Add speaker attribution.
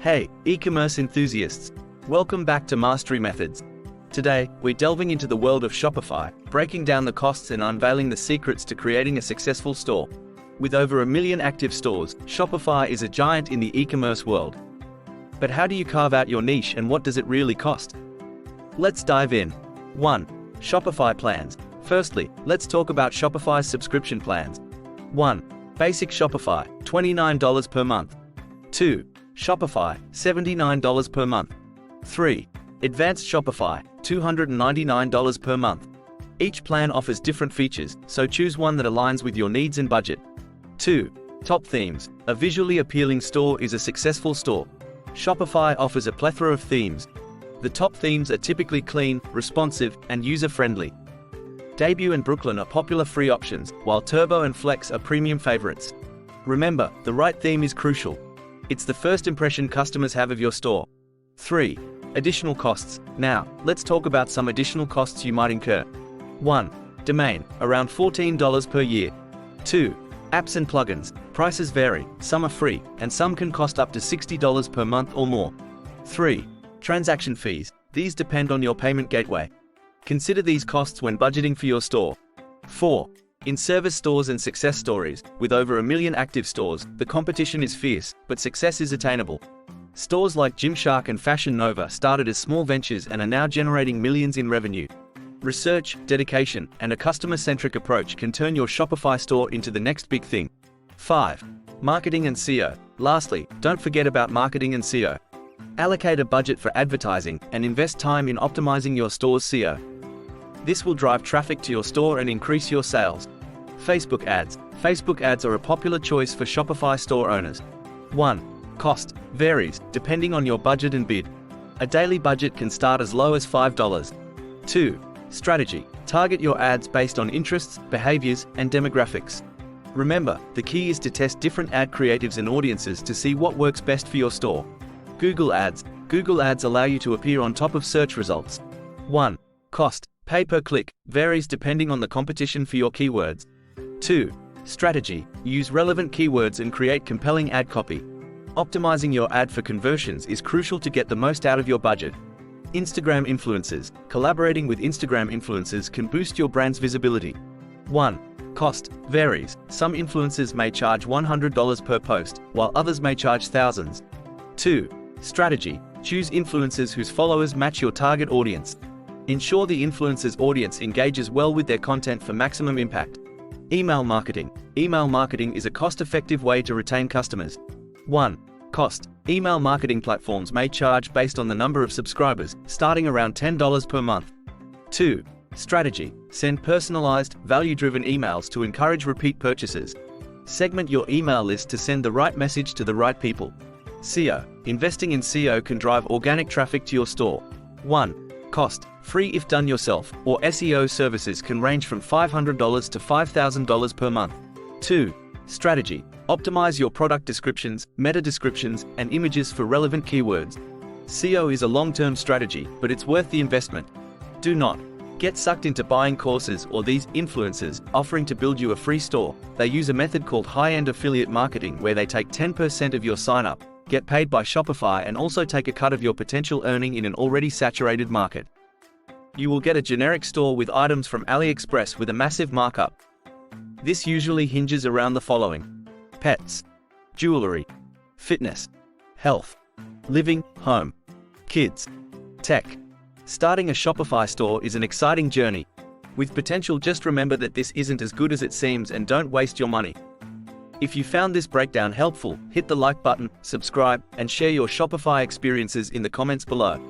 Speaker 1: Hey, e-commerce enthusiasts! Welcome back to Mastery Methods. Today, we're delving into the world of Shopify, breaking down the costs and unveiling the secrets to creating a successful store. With over 1 million active stores, Shopify is a giant in the e-commerce world. But how do you carve out your niche and what does it really cost? Let's dive in. 1. Shopify plans. Firstly, let's talk about Shopify's subscription plans. 1. Basic Shopify, $29 per month. 2. Shopify, $79 per month. 3. Advanced Shopify, $299 per month. Each plan offers different features, so choose one that aligns with your needs and budget. 2. Top themes. A visually appealing store is a successful store. Shopify offers a plethora of themes. The top themes are typically clean, responsive, and user-friendly. Debut and Brooklyn are popular free options, while Turbo and Flex are premium favorites. Remember, the right theme is crucial. It's the first impression customers have of your store. 3. Additional costs. Now, let's talk about some additional costs you might incur. 1. Domain, around $14 per year. 2. Apps and plugins. Prices vary, some are free, and some can cost up to $60 per month or more. 3. Transaction fees. These depend on your payment gateway. Consider these costs when budgeting for your store. 4. In-service stores and success stories. With over 1 million active stores, the competition is fierce, but success is attainable. Stores like Gymshark and Fashion Nova started as small ventures and are now generating millions in revenue. Research, dedication, and a customer-centric approach can turn your Shopify store into the next big thing. 5. Marketing and SEO. Lastly, don't forget about marketing and SEO. Allocate a budget for advertising and invest time in optimizing your store's SEO. This will drive traffic to your store and increase your sales. Facebook ads. Facebook ads are a popular choice for Shopify store owners. 1. Cost varies, depending on your budget and bid. A daily budget can start as low as $5. 2. Strategy. Target your ads based on interests, behaviors, and demographics. Remember, the key is to test different ad creatives and audiences to see what works best for your store. Google ads. Google ads allow you to appear on top of search results. 1. Cost. Pay per click varies depending on the competition for your keywords. 2. Strategy. Use relevant keywords and create compelling ad copy. Optimizing your ad for conversions is crucial to get the most out of your budget. Instagram influencers. Collaborating with Instagram influencers can boost your brand's visibility. 1. Cost varies. Some influencers may charge $100 per post, while others may charge thousands. 2. Strategy. Choose influencers whose followers match your target audience. Ensure the influencer's audience engages well with their content for maximum impact. Email marketing. Email marketing is a cost-effective way to retain customers. 1. Cost. Email marketing platforms may charge based on the number of subscribers, starting around $10 per month. 2. Strategy. Send personalized, value-driven emails to encourage repeat purchases. Segment your email list to send the right message to the right people. SEO. Investing in SEO can drive organic traffic to your store. 1. Cost. Free if done yourself, or SEO services can range from $500 to $5,000 per month. 2. Strategy. Optimize your product descriptions, meta descriptions, and images for relevant keywords. SEO is a long-term strategy, but it's worth the investment. Do not get sucked into buying courses or these influencers offering to build you a free store. They use a method called high-end affiliate marketing where they take 10% of your sign-up, get paid by Shopify, and also take a cut of your potential earning in an already saturated market. You will get a generic store with items from AliExpress with a massive markup. This usually hinges around the following: pets, jewelry, fitness, health, living, home, kids, tech. Starting a Shopify store is an exciting journey. With potential, just remember that this isn't as good as it seems and don't waste your money. If you found this breakdown helpful, hit the like button, subscribe, and share your Shopify experiences in the comments below.